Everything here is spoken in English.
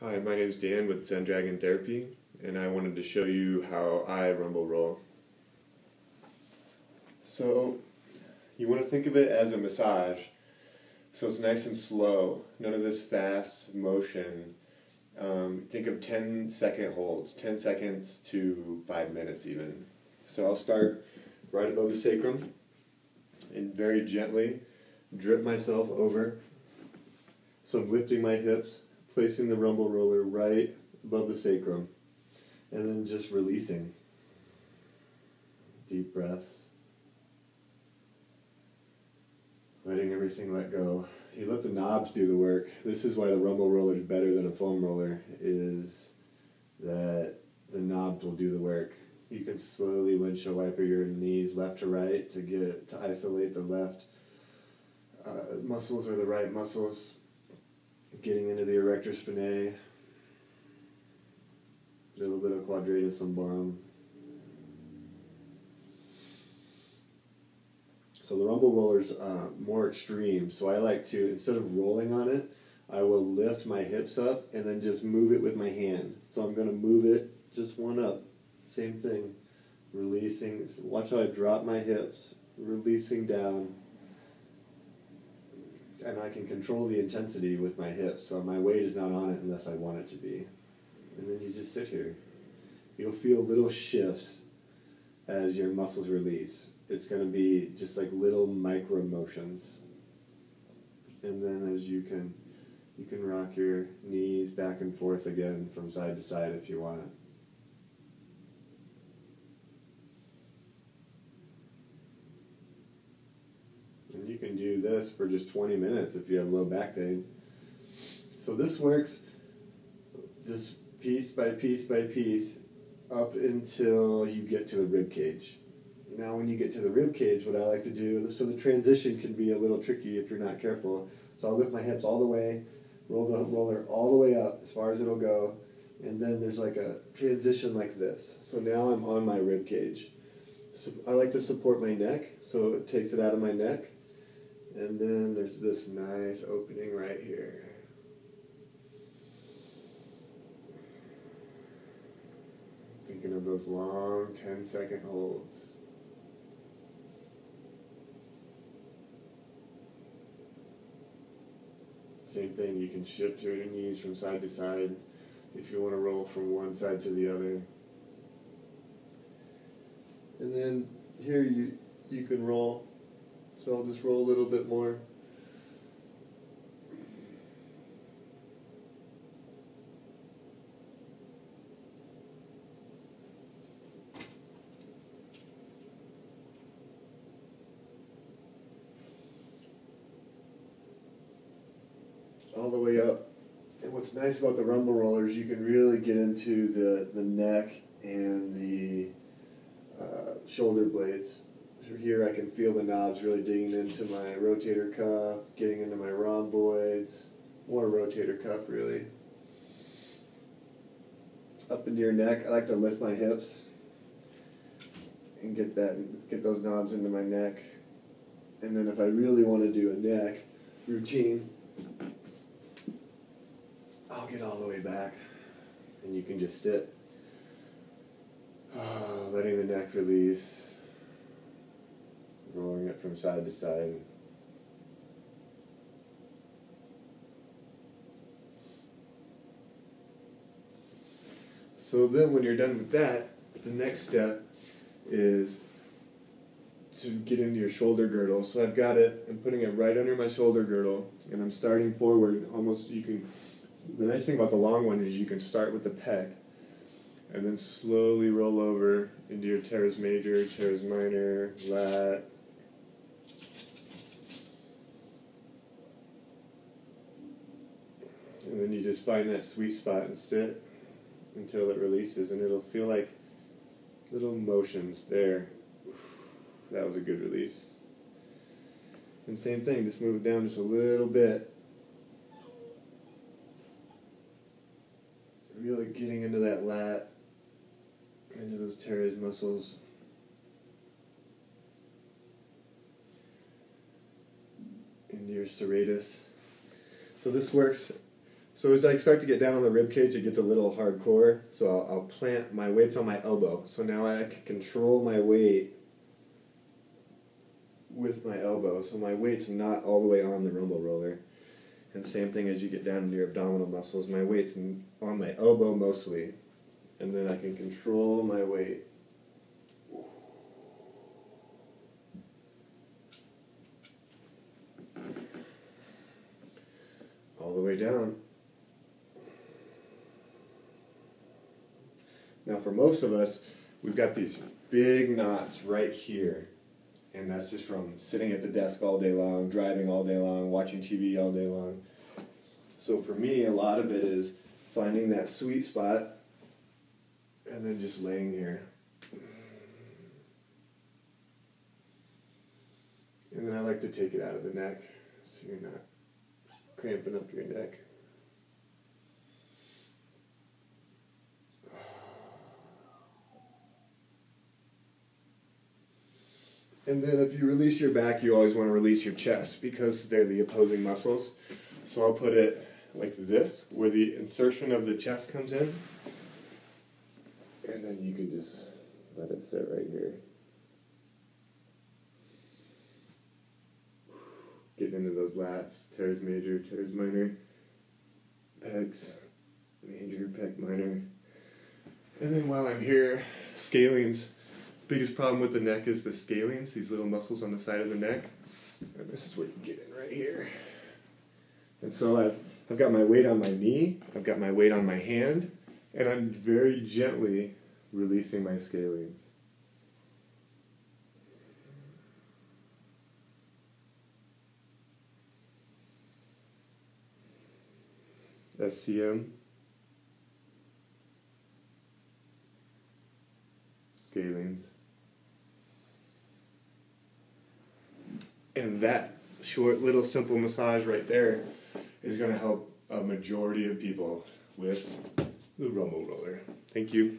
Hi, my name is Dan with Zen Dragon Therapy, and I wanted to show you how I rumble roll. So, you want to think of it as a massage. So it's nice and slow, none of this fast motion. Think of 10-second holds, 10 seconds to 5 minutes even. So I'll start right above the sacrum and very gently drip myself over. So I'm lifting my hips, placing the rumble roller right above the sacrum, and then just releasing. Deep breaths. Letting everything let go. You let the knobs do the work. This is why the rumble roller is better than a foam roller, is that the knobs will do the work. You can slowly windshield wiper your knees left to right to isolate the left muscles or the right muscles. Getting into the erector spinae, a little bit of quadratus lumborum. So the rumble roller's more extreme, so I like to, instead of rolling on it, I will lift my hips up and then just move it with my hand. So I'm going to move it just one up, same thing, releasing. Watch how I drop my hips, releasing down, and I can control the intensity with my hips, so my weight is not on it unless I want it to be. And then you just sit here. You'll feel little shifts as your muscles release. It's going to be just like little micro motions. And then as you can rock your knees back and forth again from side to side if you want. And you can do this for just 20 minutes if you have low back pain. So this works just piece by piece by piece up until you get to the rib cage. Now when you get to the rib cage, what I like to do, so the transition can be a little tricky if you're not careful. So I'll lift my hips all the way, roll the roller all the way up as far as it'll go, and then there's like a transition like this. So now I'm on my rib cage. So I like to support my neck, so it takes it out of my neck. And then there's this nice opening right here. Thinking of those long 10-second holds. Same thing, you can shift your knees from side to side if you want to roll from one side to the other. And then here you can roll. So I'll just roll a little bit more. All the way up. And what's nice about the rumble rollers, you can really get into the neck and the shoulder blades. So here I can feel the knobs really digging into my rotator cuff, getting into my rhomboids, more rotator cuff really. Up into your neck, I like to lift my hips and get those knobs into my neck. And then if I really want to do a neck routine, I'll get all the way back and you can just sit, letting the neck release, rolling it from side to side. So then when you're done with that, the next step is to get into your shoulder girdle. So I've got it, I'm putting it right under my shoulder girdle, and I'm starting forward. The nice thing about the long one is you can start with the pec, and then slowly roll over into your teres major, teres minor, lat. And then you just find that sweet spot and sit until it releases, and it'll feel like little motions there. That was a good release. And same thing, just move it down just a little bit. Really getting into that lat, into those teres muscles. Into your serratus. So this works So as I start to get down on the rib cage, it gets a little hardcore. So I'll plant my weights on my elbow. So now I can control my weight with my elbow. So my weight's not all the way on the rumble roller. And same thing as you get down into your abdominal muscles. My weight's on my elbow mostly. And then I can control my weight. All the way down. Now for most of us, we've got these big knots right here. And that's just from sitting at the desk all day long, driving all day long, watching TV all day long. So for me, a lot of it is finding that sweet spot and then just laying here. And then I like to take it out of the neck so you're not cramping up your neck. And then if you release your back, you always want to release your chest because they're the opposing muscles. So I'll put it like this, where the insertion of the chest comes in. And then you can just let it sit right here. Getting into those lats, teres major, teres minor, pecs, major, pec minor. And then while I'm here, scalenes. Biggest problem with the neck is the scalenes, these little muscles on the side of the neck. And this is where you get in right here. And so I've got my weight on my knee, I've got my weight on my hand, and I'm very gently releasing my scalenes. SCM. Scalenes. And that short little simple massage right there is going to help a majority of people with the rumble roller. Thank you.